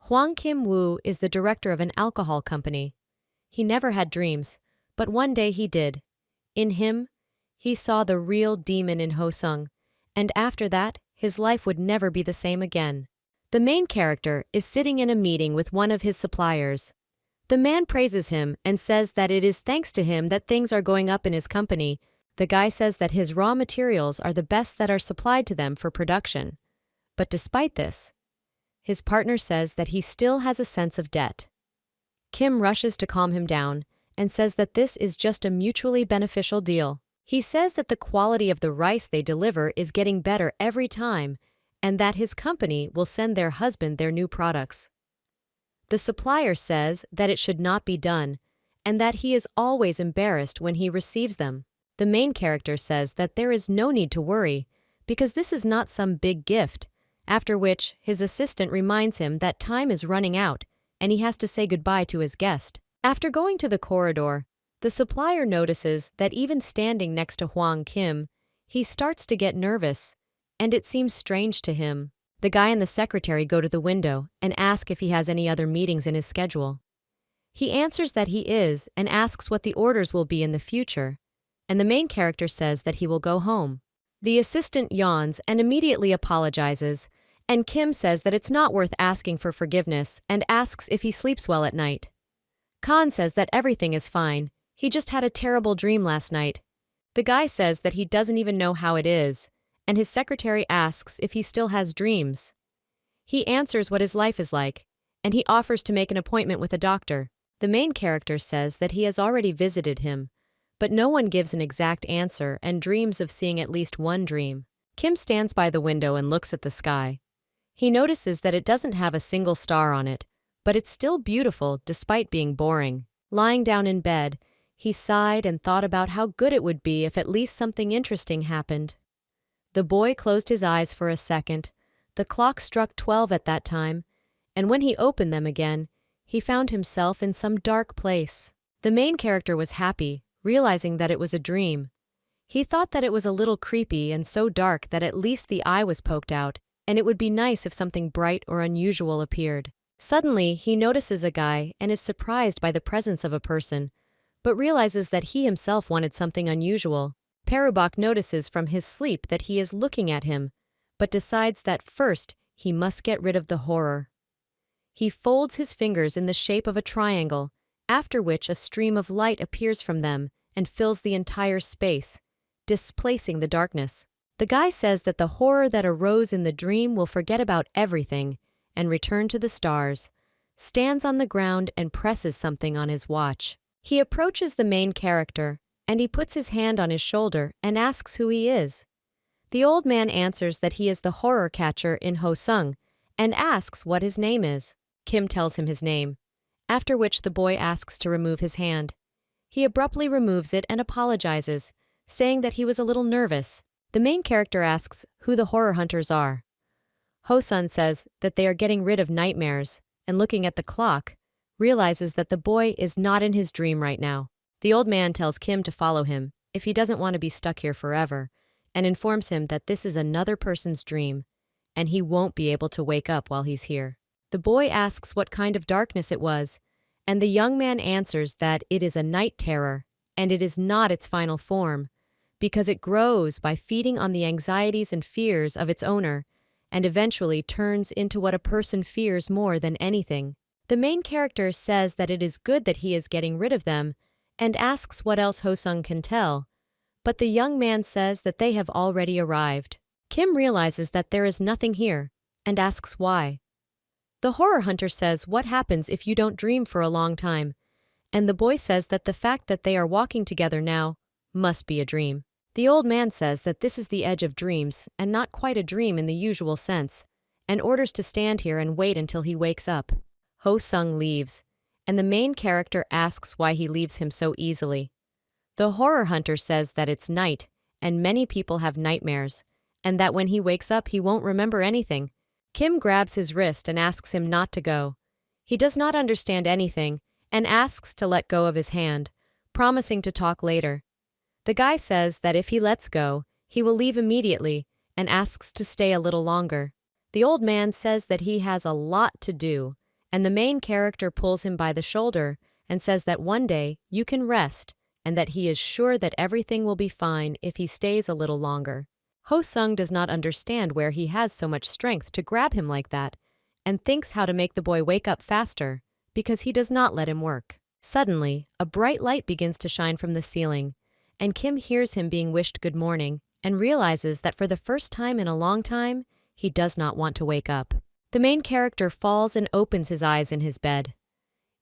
Hwang Kim-woo is the director of an alcohol company. He never had dreams, but one day he did. In him, he saw the real demon in Ho-sung, and after that, his life would never be the same again. The main character is sitting in a meeting with one of his suppliers. The man praises him and says that it is thanks to him that things are going up in his company. The guy says that his raw materials are the best that are supplied to them for production. But despite this, his partner says that he still has a sense of debt. Kim rushes to calm him down and says that this is just a mutually beneficial deal. He says that the quality of the rice they deliver is getting better every time and that his company will send their husband their new products. The supplier says that it should not be done and that he is always embarrassed when he receives them. The main character says that there is no need to worry because this is not some big gift, after which his assistant reminds him that time is running out and he has to say goodbye to his guest. After going to the corridor, the supplier notices that even standing next to Hwang Kim, he starts to get nervous, and it seems strange to him. The guy and the secretary go to the window and ask if he has any other meetings in his schedule. He answers that he is and asks what the orders will be in the future, and the main character says that he will go home. The assistant yawns and immediately apologizes, and Kim says that it's not worth asking for forgiveness and asks if he sleeps well at night. Khan says that everything is fine, he just had a terrible dream last night. The guy says that he doesn't even know how it is, and his secretary asks if he still has dreams. He answers what his life is like, and he offers to make an appointment with a doctor. The main character says that he has already visited him, but no one gives an exact answer and dreams of seeing at least one dream. Kim stands by the window and looks at the sky. He notices that it doesn't have a single star on it, but it's still beautiful despite being boring. Lying down in bed, he sighed and thought about how good it would be if at least something interesting happened. The boy closed his eyes for a second. The clock struck 12 at that time, and when he opened them again, he found himself in some dark place. The main character was happy, realizing that it was a dream. He thought that it was a little creepy and so dark that at least the eye was poked out, and it would be nice if something bright or unusual appeared. Suddenly, he notices a guy and is surprised by the presence of a person, but realizes that he himself wanted something unusual. Perubak notices from his sleep that he is looking at him, but decides that first he must get rid of the horror. He folds his fingers in the shape of a triangle, after which a stream of light appears from them and fills the entire space, displacing the darkness. The guy says that the horror that arose in the dream will forget about everything and return to the stars, stands on the ground and presses something on his watch. He approaches the main character, and he puts his hand on his shoulder and asks who he is. The old man answers that he is the horror catcher in Ho-sung and asks what his name is. Kim tells him his name, after which the boy asks to remove his hand. He abruptly removes it and apologizes, saying that he was a little nervous. The main character asks who the horror hunters are. Ho-sun says that they are getting rid of nightmares, and looking at the clock, realizes that the boy is not in his dream right now. The old man tells Kim to follow him if he doesn't want to be stuck here forever, and informs him that this is another person's dream, and he won't be able to wake up while he's here. The boy asks what kind of darkness it was, and the young man answers that it is a night terror, and it is not its final form, because it grows by feeding on the anxieties and fears of its owner, and eventually turns into what a person fears more than anything. The main character says that it is good that he is getting rid of them, and asks what else Ho-sung can tell, but the young man says that they have already arrived. Kim realizes that there is nothing here, and asks why. The horror hunter says what happens if you don't dream for a long time, and the boy says that the fact that they are walking together now must be a dream. The old man says that this is the edge of dreams and not quite a dream in the usual sense, and orders to stand here and wait until he wakes up. Ho-sung leaves, and the main character asks why he leaves him so easily. The horror hunter says that it's night, and many people have nightmares, and that when he wakes up he won't remember anything. Kim grabs his wrist and asks him not to go. He does not understand anything, and asks to let go of his hand, promising to talk later. The guy says that if he lets go, he will leave immediately, and asks to stay a little longer. The old man says that he has a lot to do, and the main character pulls him by the shoulder and says that one day you can rest and that he is sure that everything will be fine if he stays a little longer. Ho-sung does not understand where he has so much strength to grab him like that and thinks how to make the boy wake up faster because he does not let him work. Suddenly, a bright light begins to shine from the ceiling, and Kim hears him being wished good morning and realizes that for the first time in a long time, he does not want to wake up. The main character falls and opens his eyes in his bed.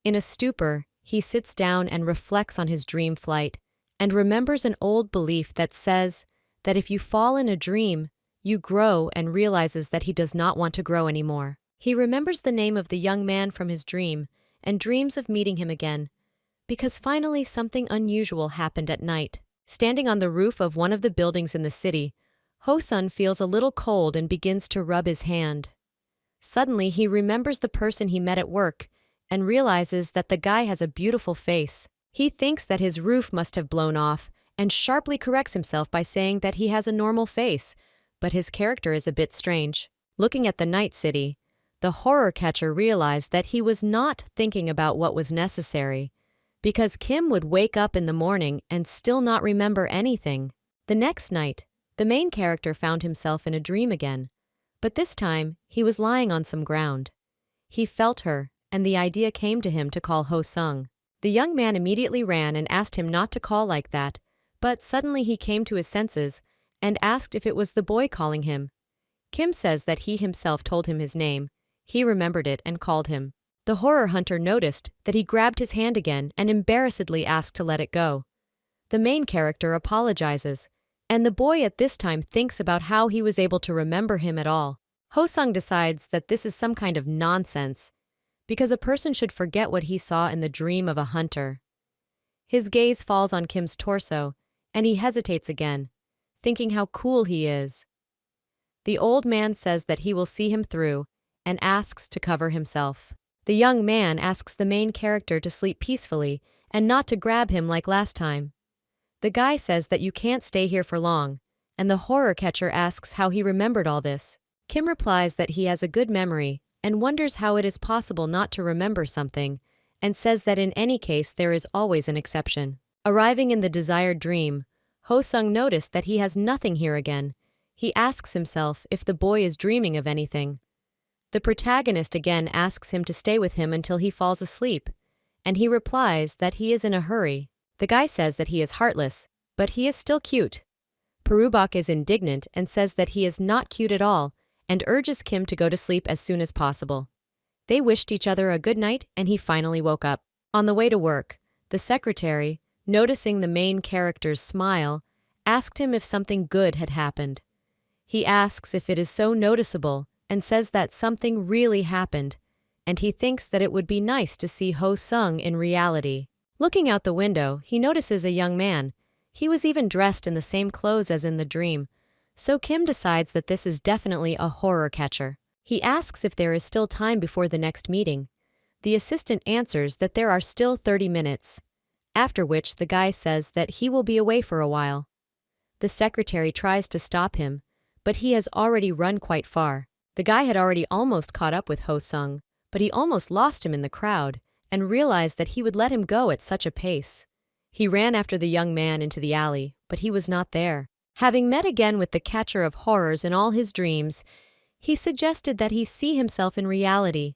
In a stupor, he sits down and reflects on his dream flight and remembers an old belief that says that if you fall in a dream, you grow, and realizes that he does not want to grow anymore. He remembers the name of the young man from his dream and dreams of meeting him again, because finally something unusual happened at night. Standing on the roof of one of the buildings in the city, Ho-sun feels a little cold and begins to rub his hand. Suddenly, he remembers the person he met at work and realizes that the guy has a beautiful face. He thinks that his roof must have blown off and sharply corrects himself by saying that he has a normal face, but his character is a bit strange. Looking at the night city, the horror catcher realized that he was not thinking about what was necessary, because Kim would wake up in the morning and still not remember anything. The next night, the main character found himself in a dream again, but this time he was lying on some ground. He felt her, and the idea came to him to call Ho-sung. The young man immediately ran and asked him not to call like that, but suddenly he came to his senses and asked if it was the boy calling him. Kim says that he himself told him his name. He remembered it and called him. The horror hunter noticed that he grabbed his hand again and embarrassedly asked to let it go. The main character apologizes, and the boy at this time thinks about how he was able to remember him at all. Ho-sung decides that this is some kind of nonsense, because a person should forget what he saw in the dream of a hunter. His gaze falls on Kim's torso, and he hesitates again, thinking how cool he is. The old man says that he will see him through and asks to cover himself. The young man asks the main character to sleep peacefully and not to grab him like last time. The guy says that you can't stay here for long, and the horror catcher asks how he remembered all this. Kim replies that he has a good memory and wonders how it is possible not to remember something, and says that in any case there is always an exception. Arriving in the desired dream, Ho-sung noticed that he has nothing here again. He asks himself if the boy is dreaming of anything. The protagonist again asks him to stay with him until he falls asleep, and he replies that he is in a hurry. The guy says that he is heartless, but he is still cute. Parubak is indignant and says that he is not cute at all and urges Kim to go to sleep as soon as possible. They wished each other a good night and he finally woke up. On the way to work, the secretary, noticing the main character's smile, asked him if something good had happened. He asks if it is so noticeable and says that something really happened, and he thinks that it would be nice to see Ho-sung in reality. Looking out the window, he notices a young man. He was even dressed in the same clothes as in the dream, so Kim decides that this is definitely a horror catcher. He asks if there is still time before the next meeting. The assistant answers that there are still 30 minutes, after which the guy says that he will be away for a while. The secretary tries to stop him, but he has already run quite far. The guy had already almost caught up with Ho-sung, but he almost lost him in the crowd and realized that he would let him go at such a pace. He ran after the young man into the alley, but he was not there. Having met again with the catcher of horrors in all his dreams, he suggested that he see himself in reality,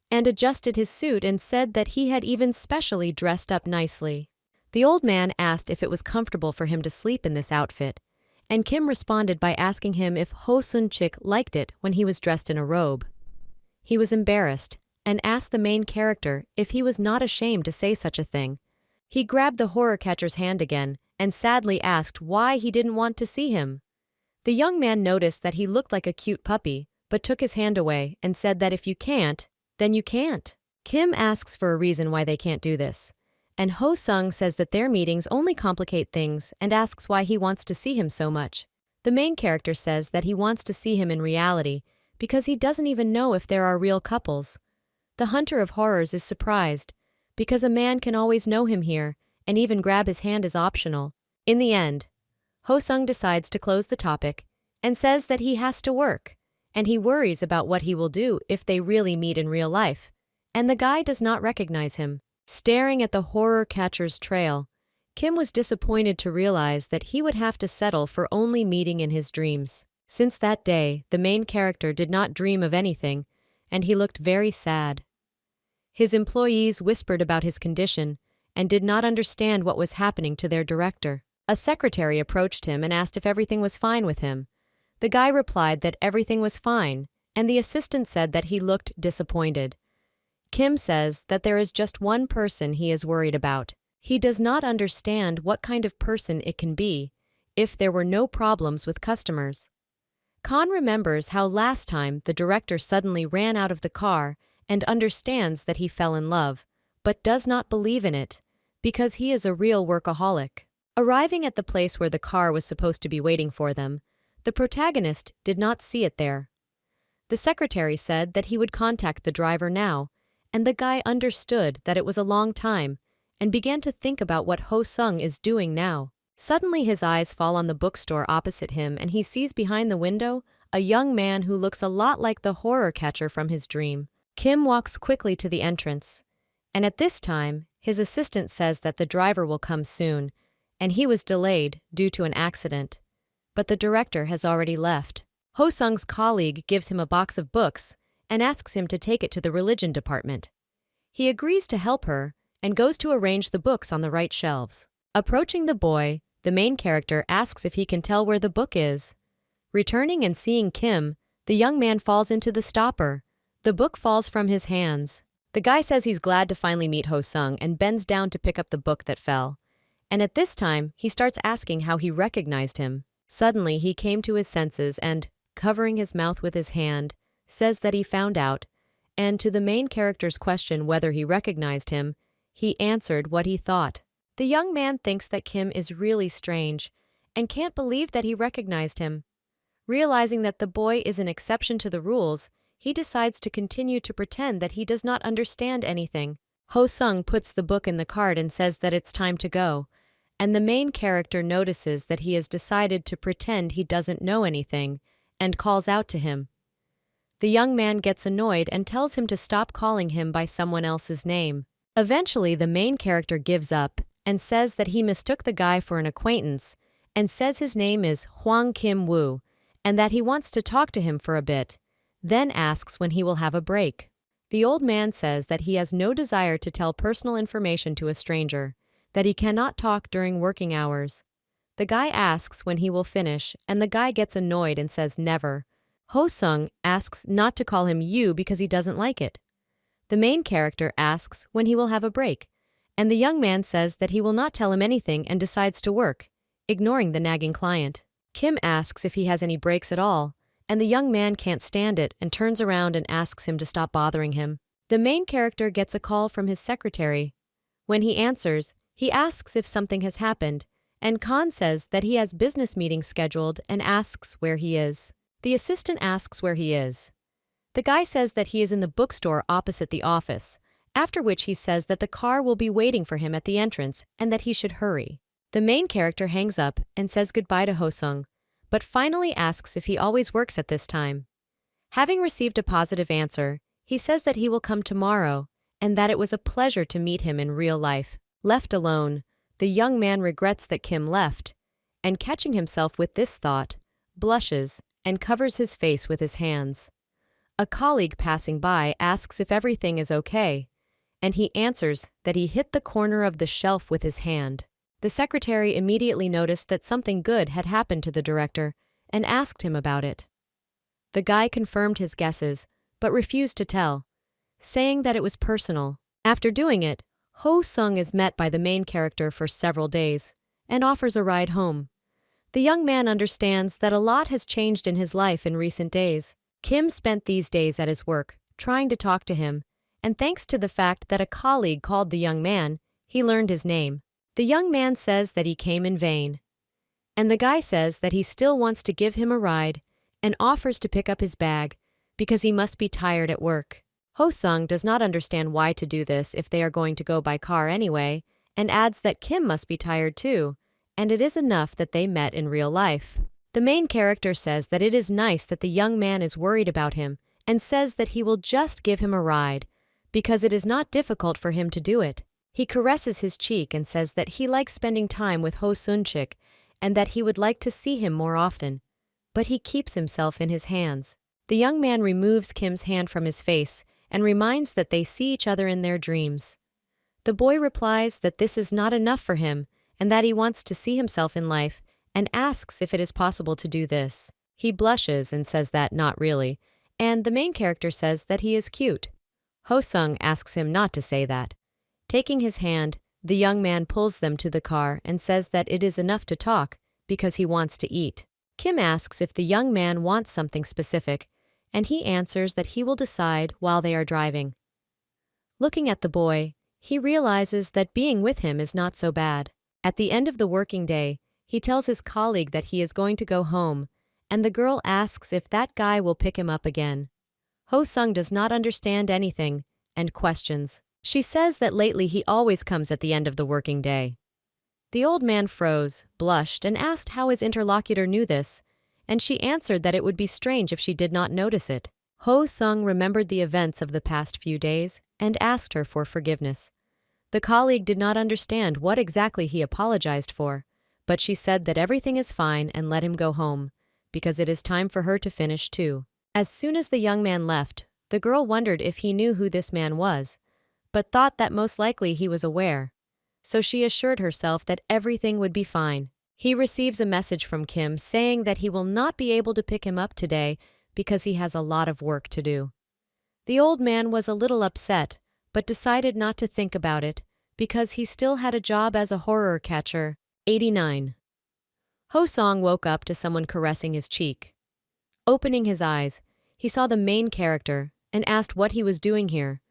and adjusted his suit and said that he had even specially dressed up nicely. The old man asked if it was comfortable for him to sleep in this outfit, and Kim responded by asking him if Ho-sun-chik liked it when he was dressed in a robe. He was embarrassed and asked the main character if he was not ashamed to say such a thing. He grabbed the horror catcher's hand again and sadly asked why he didn't want to see him. The young man noticed that he looked like a cute puppy, but took his hand away and said that if you can't, then you can't. Kim asks for a reason why they can't do this, and Ho-sung says that their meetings only complicate things and asks why he wants to see him so much. The main character says that he wants to see him in reality because he doesn't even know if there are real couples. The hunter of horrors is surprised because a man can always know him here, and even grab his hand is optional. In the end, Ho-sung decides to close the topic and says that he has to work, and he worries about what he will do if they really meet in real life, and the guy does not recognize him. Staring at the horror catcher's trail, Kim was disappointed to realize that he would have to settle for only meeting in his dreams. Since that day, the main character did not dream of anything, and he looked very sad. His employees whispered about his condition and did not understand what was happening to their director. A secretary approached him and asked if everything was fine with him. The guy replied that everything was fine, and the assistant said that he looked disappointed. Kim says that there is just one person he is worried about. He does not understand what kind of person it can be if there were no problems with customers. Khan remembers how last time the director suddenly ran out of the car and understands that he fell in love, but does not believe in it because he is a real workaholic. Arriving at the place where the car was supposed to be waiting for them, the protagonist did not see it there. The secretary said that he would contact the driver now, and the guy understood that it was a long time and began to think about what Ho Sung is doing now. Suddenly his eyes fall on the bookstore opposite him and he sees behind the window a young man who looks a lot like the horror catcher from his dream. Kim walks quickly to the entrance, and at this time, his assistant says that the driver will come soon, and he was delayed due to an accident. But the director has already left. Ho Sung's colleague gives him a box of books and asks him to take it to the religion department. He agrees to help her and goes to arrange the books on the right shelves. Approaching the boy, the main character asks if he can tell where the book is. Returning and seeing Kim, the young man falls into the stopper. The book falls from his hands. The guy says he's glad to finally meet Ho Sung and bends down to pick up the book that fell. And at this time, he starts asking how he recognized him. Suddenly, he came to his senses and, covering his mouth with his hand, says that he found out, and to the main character's question whether he recognized him, he answered what he thought. The young man thinks that Kim is really strange and can't believe that he recognized him. Realizing that the boy is an exception to the rules, he decides to continue to pretend that he does not understand anything. Ho Sung puts the book in the cart and says that it's time to go, and the main character notices that he has decided to pretend he doesn't know anything and calls out to him. The young man gets annoyed and tells him to stop calling him by someone else's name. Eventually, the main character gives up and says that he mistook the guy for an acquaintance and says his name is Hwang Kim Woo and that he wants to talk to him for a bit, then asks when he will have a break. The old man says that he has no desire to tell personal information to a stranger, that he cannot talk during working hours. The guy asks when he will finish, and the guy gets annoyed and says never. Ho Sung asks not to call him you because he doesn't like it. The main character asks when he will have a break, and the young man says that he will not tell him anything and decides to work, ignoring the nagging client. Kim asks if he has any breaks at all, and the young man can't stand it and turns around and asks him to stop bothering him. The main character gets a call from his secretary. When he answers, he asks if something has happened, and Khan says that he has business meetings scheduled and asks where he is. The assistant asks where he is. The guy says that he is in the bookstore opposite the office, after which he says that the car will be waiting for him at the entrance and that he should hurry. The main character hangs up and says goodbye to Ho Sung, but finally asks if he always works at this time. Having received a positive answer, he says that he will come tomorrow and that it was a pleasure to meet him in real life. Left alone, the young man regrets that Kim left, and catching himself with this thought, blushes and covers his face with his hands. A colleague passing by asks if everything is okay, and he answers that he hit the corner of the shelf with his hand. The secretary immediately noticed that something good had happened to the director and asked him about it. The guy confirmed his guesses, but refused to tell, saying that it was personal. After doing it, Ho Sung is met by the main character for several days and offers a ride home. The young man understands that a lot has changed in his life in recent days. Kim spent these days at his work, trying to talk to him, and thanks to the fact that a colleague called the young man, he learned his name. The young man says that he came in vain, and the guy says that he still wants to give him a ride and offers to pick up his bag because he must be tired at work. Ho Sung does not understand why to do this if they are going to go by car anyway, and adds that Kim must be tired too, and it is enough that they met in real life. The main character says that it is nice that the young man is worried about him and says that he will just give him a ride, because it is not difficult for him to do it. He caresses his cheek and says that he likes spending time with Ho Sun-chik and that he would like to see him more often, but he keeps himself in his hands. The young man removes Kim's hand from his face and reminds that they see each other in their dreams. The boy replies that this is not enough for him and that he wants to see himself in life and asks if it is possible to do this. He blushes and says that not really, and the main character says that he is cute. Ho-sung asks him not to say that. Taking his hand, the young man pulls them to the car and says that it is enough to talk because he wants to eat. Kim asks if the young man wants something specific, and he answers that he will decide while they are driving. Looking at the boy, he realizes that being with him is not so bad. At the end of the working day, he tells his colleague that he is going to go home, and the girl asks if that guy will pick him up again. Ho-sung does not understand anything and questions. She says that lately he always comes at the end of the working day. The old man froze, blushed, and asked how his interlocutor knew this, and she answered that it would be strange if she did not notice it. Ho-sung remembered the events of the past few days and asked her for forgiveness. The colleague did not understand what exactly he apologized for, but she said that everything is fine and let him go home, because it is time for her to finish too. As soon as the young man left, the girl wondered if he knew who this man was, but thought that most likely he was aware. So she assured herself that everything would be fine. He receives a message from Kim saying that he will not be able to pick him up today because he has a lot of work to do. The old man was a little upset, but decided not to think about it because he still had a job as a horror catcher. 89. Ho-sung woke up to someone caressing his cheek. Opening his eyes, he saw the main character and asked what he was doing here,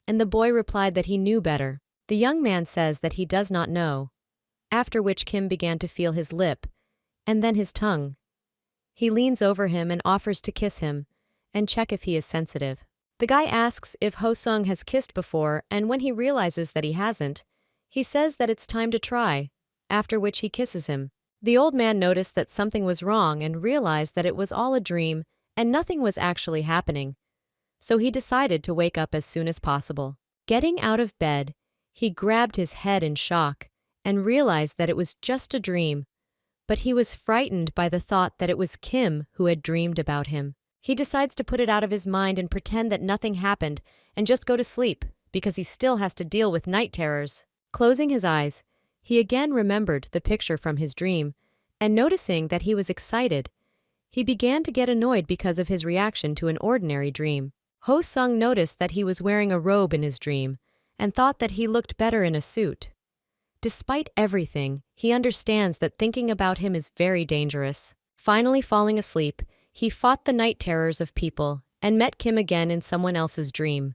and the boy replied that he knew better. The young man says that he does not know, after which Kim began to feel his lip, and then his tongue. He leans over him and offers to kiss him, and check if he is sensitive. The guy asks if Ho-sung has kissed before, and when he realizes that he hasn't, he says that it's time to try, after which he kisses him. The old man noticed that something was wrong and realized that it was all a dream and nothing was actually happening, so he decided to wake up as soon as possible. Getting out of bed, he grabbed his head in shock and realized that it was just a dream, but he was frightened by the thought that it was Kim who had dreamed about him. He decides to put it out of his mind and pretend that nothing happened and just go to sleep because he still has to deal with night terrors. Closing his eyes, he again remembered the picture from his dream, and noticing that he was excited, he began to get annoyed because of his reaction to an ordinary dream. Ho-sung noticed that he was wearing a robe in his dream and thought that he looked better in a suit. Despite everything, he understands that thinking about him is very dangerous. Finally falling asleep, he fought the night terrors of people and met Kim again in someone else's dream.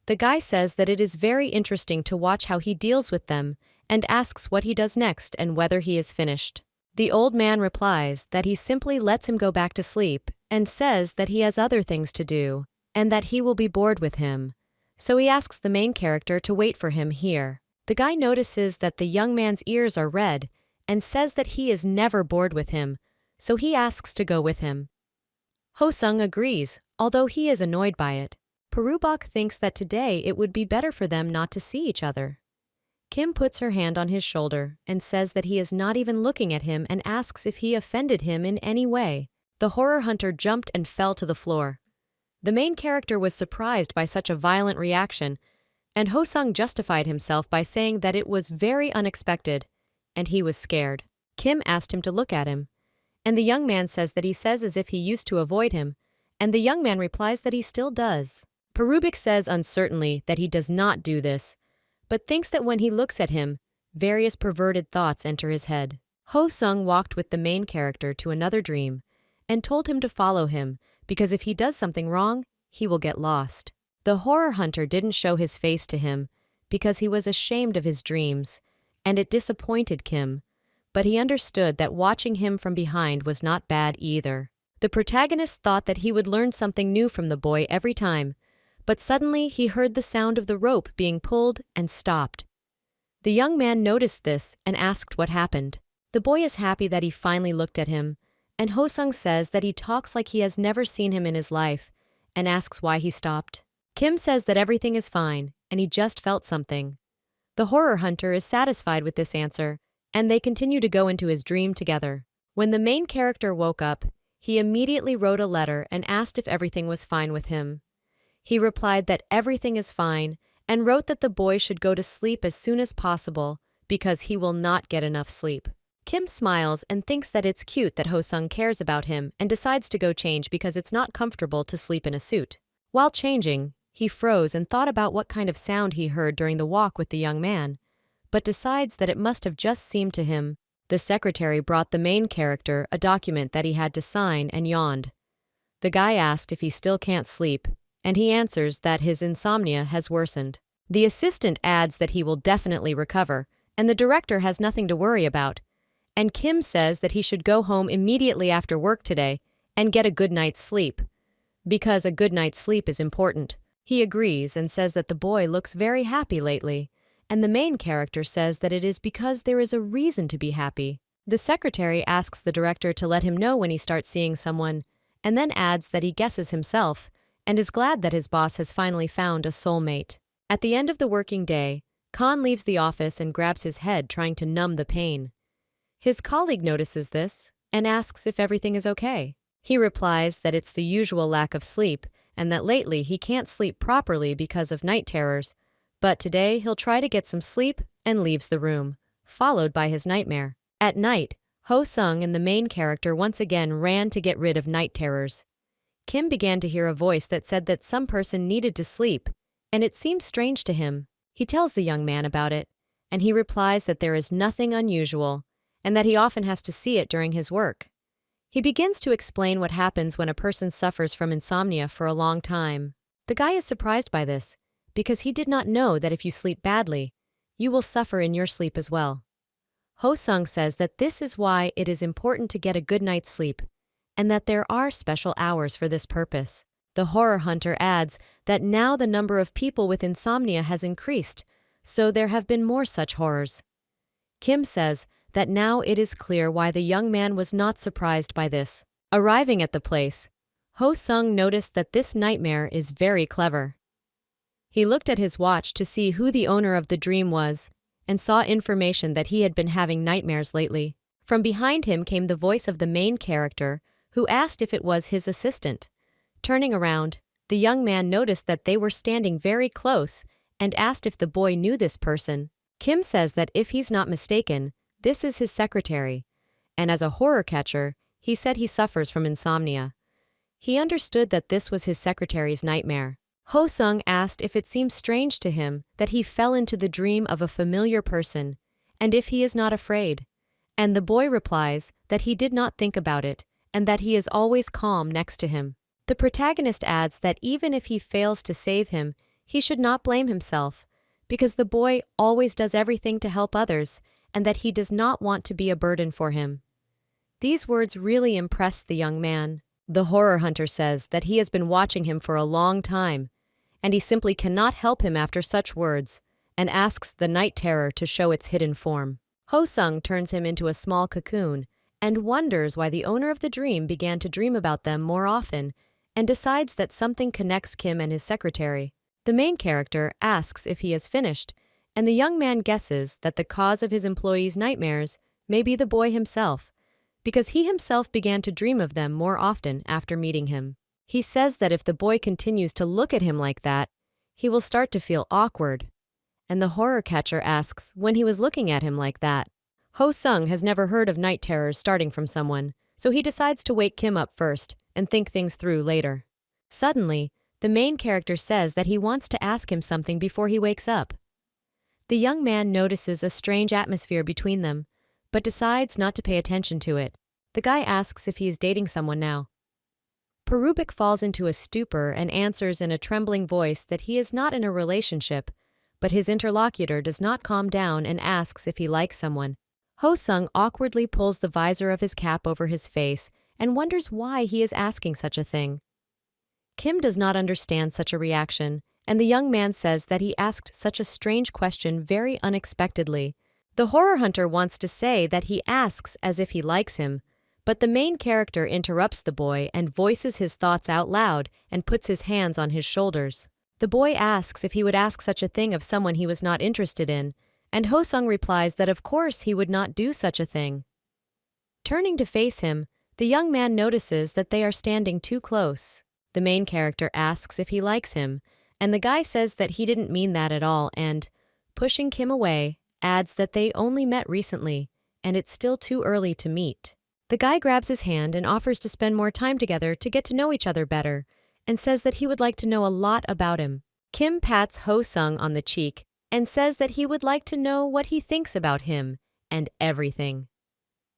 The guy says that it is very interesting to watch how he deals with them and asks what he does next and whether he is finished. The old man replies that he simply lets him go back to sleep and says that he has other things to do and that he will be bored with him. So he asks the main character to wait for him here. The guy notices that the young man's ears are red and says that he is never bored with him, so he asks to go with him. Ho-sung agrees, although he is annoyed by it. Parubok thinks that today it would be better for them not to see each other. Kim puts her hand on his shoulder and says that he is not even looking at him and asks if he offended him in any way. The horror hunter jumped and fell to the floor. The main character was surprised by such a violent reaction, and Ho-sung justified himself by saying that it was very unexpected, and he was scared. Kim asked him to look at him, and the young man says that he says as if he used to avoid him, and the young man replies that he still does. Parubik says uncertainly that he does not do this, but thinks that when he looks at him, various perverted thoughts enter his head. Ho-sung walked with the main character to another dream and told him to follow him because if he does something wrong, he will get lost. The horror hunter didn't show his face to him because he was ashamed of his dreams, and it disappointed Kim, but he understood that watching him from behind was not bad either. The protagonist thought that he would learn something new from the boy every time, but suddenly he heard the sound of the rope being pulled and stopped. The young man noticed this and asked what happened. The boy is happy that he finally looked at him, and Ho-sung says that he talks like he has never seen him in his life and asks why he stopped. Kim says that everything is fine, and he just felt something. The horror hunter is satisfied with this answer, and they continue to go into his dream together. When the main character woke up, he immediately wrote a letter and asked if everything was fine with him. He replied that everything is fine and wrote that the boy should go to sleep as soon as possible because he will not get enough sleep. Kim smiles and thinks that it's cute that Ho-sung cares about him and decides to go change because it's not comfortable to sleep in a suit. While changing, he froze and thought about what kind of sound he heard during the walk with the young man, but decides that it must have just seemed to him. The secretary brought the main character a document that he had to sign and yawned. The guy asked if he still can't sleep, and he answers that his insomnia has worsened. The assistant adds that he will definitely recover, and the director has nothing to worry about. And Kim says that he should go home immediately after work today and get a good night's sleep, because a good night's sleep is important. He agrees and says that the boy looks very happy lately, and the main character says that it is because there is a reason to be happy. The secretary asks the director to let him know when he starts seeing someone, and then adds that he guesses himself, and is glad that his boss has finally found a soulmate. At the end of the working day, Khan leaves the office and grabs his head trying to numb the pain. His colleague notices this and asks if everything is okay. He replies that it's the usual lack of sleep and that lately he can't sleep properly because of night terrors, but today he'll try to get some sleep and leaves the room, followed by his nightmare. At night, Ho-sung and the main character once again ran to get rid of night terrors. Kim began to hear a voice that said that some person needed to sleep, and it seemed strange to him. He tells the young man about it, and he replies that there is nothing unusual, and that he often has to see it during his work. He begins to explain what happens when a person suffers from insomnia for a long time. The guy is surprised by this, because he did not know that if you sleep badly, you will suffer in your sleep as well. Ho-sung says that this is why it is important to get a good night's sleep, and that there are special hours for this purpose. The horror hunter adds that now the number of people with insomnia has increased, so there have been more such horrors. Kim says that now it is clear why the young man was not surprised by this. Arriving at the place, Ho-sung noticed that this nightmare is very clever. He looked at his watch to see who the owner of the dream was, and saw information that he had been having nightmares lately. From behind him came the voice of the main character, who asked if it was his assistant. Turning around, the young man noticed that they were standing very close and asked if the boy knew this person. Kim says that if he's not mistaken, this is his secretary, and as a horror catcher, he said he suffers from insomnia. He understood that this was his secretary's nightmare. Ho-sung asked if it seems strange to him that he fell into the dream of a familiar person, and if he is not afraid. And the boy replies that he did not think about it, and that he is always calm next to him. The protagonist adds that even if he fails to save him, he should not blame himself, because the boy always does everything to help others, and that he does not want to be a burden for him. These words really impressed the young man. The horror hunter says that he has been watching him for a long time, and he simply cannot help him after such words, and asks the night terror to show its hidden form. Ho-sung turns him into a small cocoon, and wonders why the owner of the dream began to dream about them more often, and decides that something connects Kim and his secretary. The main character asks if he has finished, and the young man guesses that the cause of his employee's nightmares may be the boy himself, because he himself began to dream of them more often after meeting him. He says that if the boy continues to look at him like that, he will start to feel awkward, and the horror catcher asks when he was looking at him like that. Ho-sung has never heard of night terrors starting from someone, so he decides to wake Kim up first and think things through later. Suddenly, the main character says that he wants to ask him something before he wakes up. The young man notices a strange atmosphere between them, but decides not to pay attention to it. The guy asks if he is dating someone now. Perubik falls into a stupor and answers in a trembling voice that he is not in a relationship, but his interlocutor does not calm down and asks if he likes someone. Ho-sung awkwardly pulls the visor of his cap over his face and wonders why he is asking such a thing. Kim does not understand such a reaction, and the young man says that he asked such a strange question very unexpectedly. The horror hunter wants to say that he asks as if he likes him, but the main character interrupts the boy and voices his thoughts out loud and puts his hands on his shoulders. The boy asks if he would ask such a thing of someone he was not interested in, and Ho-sung replies that of course he would not do such a thing. Turning to face him, the young man notices that they are standing too close. The main character asks if he likes him, and the guy says that he didn't mean that at all and, pushing Kim away, adds that they only met recently, and it's still too early to meet. The guy grabs his hand and offers to spend more time together to get to know each other better, and says that he would like to know a lot about him. Kim pats Ho-sung on the cheek and says that he would like to know what he thinks about him and everything.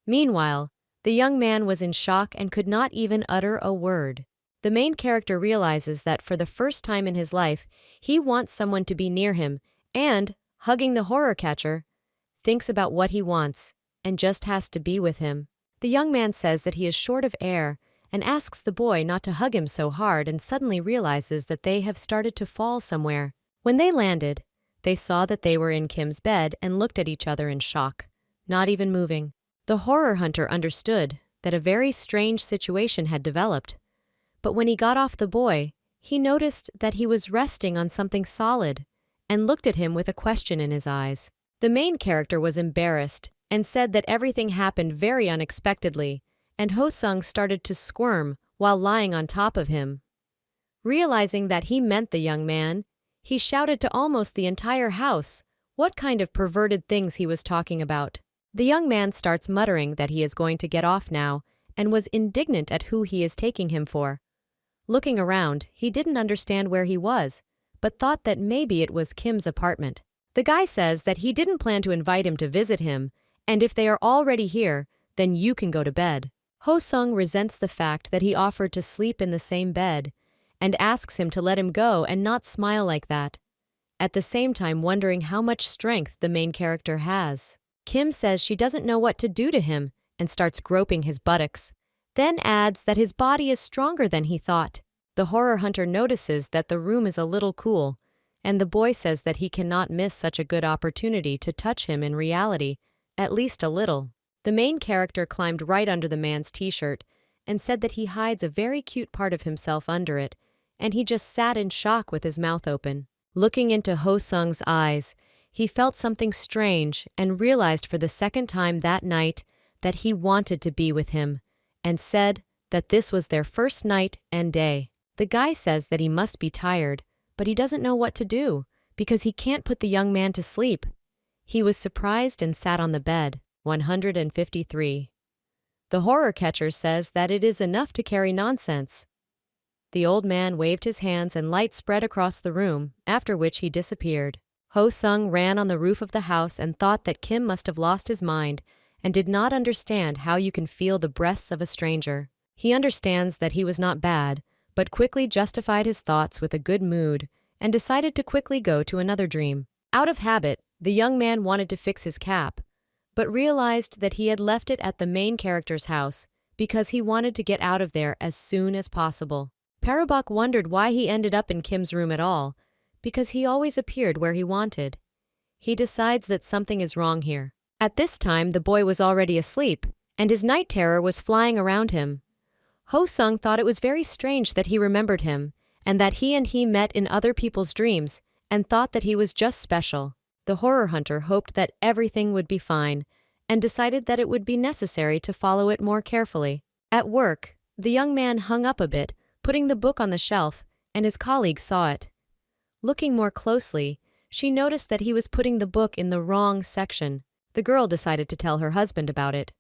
Meanwhile, the young man was in shock and could not even utter a word. The main character realizes that for the first time in his life, he wants someone to be near him and, hugging the horror catcher, thinks about what he wants and just has to be with him. The young man says that he is short of air and asks the boy not to hug him so hard and suddenly realizes that they have started to fall somewhere. When they landed, they saw that they were in Kim's bed and looked at each other in shock, not even moving. The horror hunter understood that a very strange situation had developed, but when he got off the boy, he noticed that he was resting on something solid and looked at him with a question in his eyes. The main character was embarrassed and said that everything happened very unexpectedly, and Ho-sung started to squirm while lying on top of him. Realizing that he meant the young man, he shouted to almost the entire house what kind of perverted things he was talking about. The young man starts muttering that he is going to get off now and was indignant at who he is taking him for. Looking around, he didn't understand where he was, but thought that maybe it was Kim's apartment. The guy says that he didn't plan to invite him to visit him, and if they are already here, then you can go to bed. Ho-sung resents the fact that he offered to sleep in the same bed, and asks him to let him go and not smile like that, at the same time wondering how much strength the main character has. Kim says she doesn't know what to do to him and starts groping his buttocks, then adds that his body is stronger than he thought. The horror hunter notices that the room is a little cool, and the boy says that he cannot miss such a good opportunity to touch him in reality, at least a little. The main character climbed right under the man's t-shirt and said that he hides a very cute part of himself under it, and he just sat in shock with his mouth open. Looking into Ho-sung's eyes, he felt something strange and realized for the second time that night that he wanted to be with him, and said that this was their first night and day. The guy says that he must be tired, but he doesn't know what to do because he can't put the young man to sleep. He was surprised and sat on the bed. 153. The horror catcher says that it is enough to carry nonsense. The old man waved his hands and light spread across the room, after which he disappeared. Ho-sung ran on the roof of the house and thought that Kim must have lost his mind and did not understand how you can feel the breasts of a stranger. He understands that he was not bad, but quickly justified his thoughts with a good mood and decided to quickly go to another dream. Out of habit, the young man wanted to fix his cap, but realized that he had left it at the main character's house because he wanted to get out of there as soon as possible. Parabok wondered why he ended up in Kim's room at all, because he always appeared where he wanted. He decides that something is wrong here. At this time, the boy was already asleep, and his night terror was flying around him. Ho-sung thought it was very strange that he remembered him, and that he met in other people's dreams, and thought that he was just special. The horror hunter hoped that everything would be fine, and decided that it would be necessary to follow it more carefully. At work, the young man hung up a bit, putting the book on the shelf, and his colleague saw it. Looking more closely, she noticed that he was putting the book in the wrong section. The girl decided to tell her husband about it.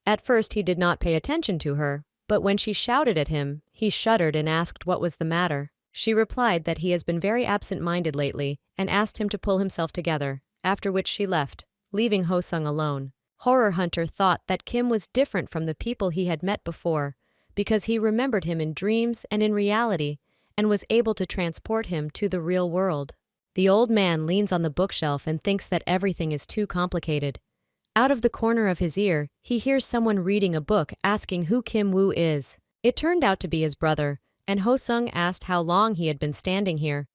At first he did not pay attention to her, but when she shouted at him, he shuddered and asked what was the matter. She replied that he has been very absent-minded lately and asked him to pull himself together, after which she left, leaving Ho-sung alone. Horror Hunter thought that Kim was different from the people he had met before because he remembered him in dreams and in reality and was able to transport him to the real world. The old man leans on the bookshelf and thinks that everything is too complicated. Out of the corner of his ear, he hears someone reading a book asking who Kim Woo is. It turned out to be his brother, and Ho-sung asked how long he had been standing here.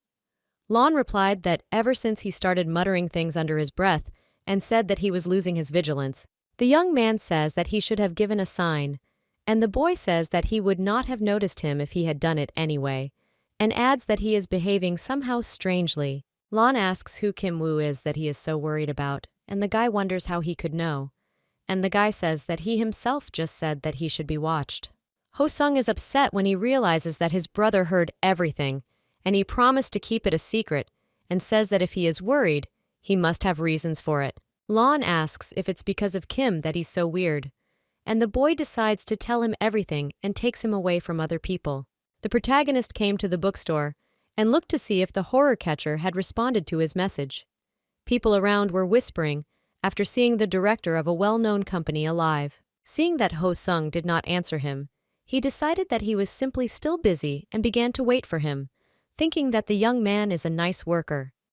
Lon replied that ever since he started muttering things under his breath and said that he was losing his vigilance. The young man says that he should have given a sign, and the boy says that he would not have noticed him if he had done it anyway, and adds that he is behaving somehow strangely. Lon asks who Kim Woo is that he is so worried about, and the guy wonders how he could know. And the guy says that he himself just said that he should be watched. Ho-sung is upset when he realizes that his brother heard everything, and he promised to keep it a secret, and says that if he is worried, he must have reasons for it. Lon asks if it's because of Kim that he's so weird, and the boy decides to tell him everything and takes him away from other people. The protagonist came to the bookstore and looked to see if the horror catcher had responded to his message. People around were whispering after seeing the director of a well-known company alive. Seeing that Ho-sung did not answer him, he decided that he was simply still busy and began to wait for him, thinking that the young man is a nice worker.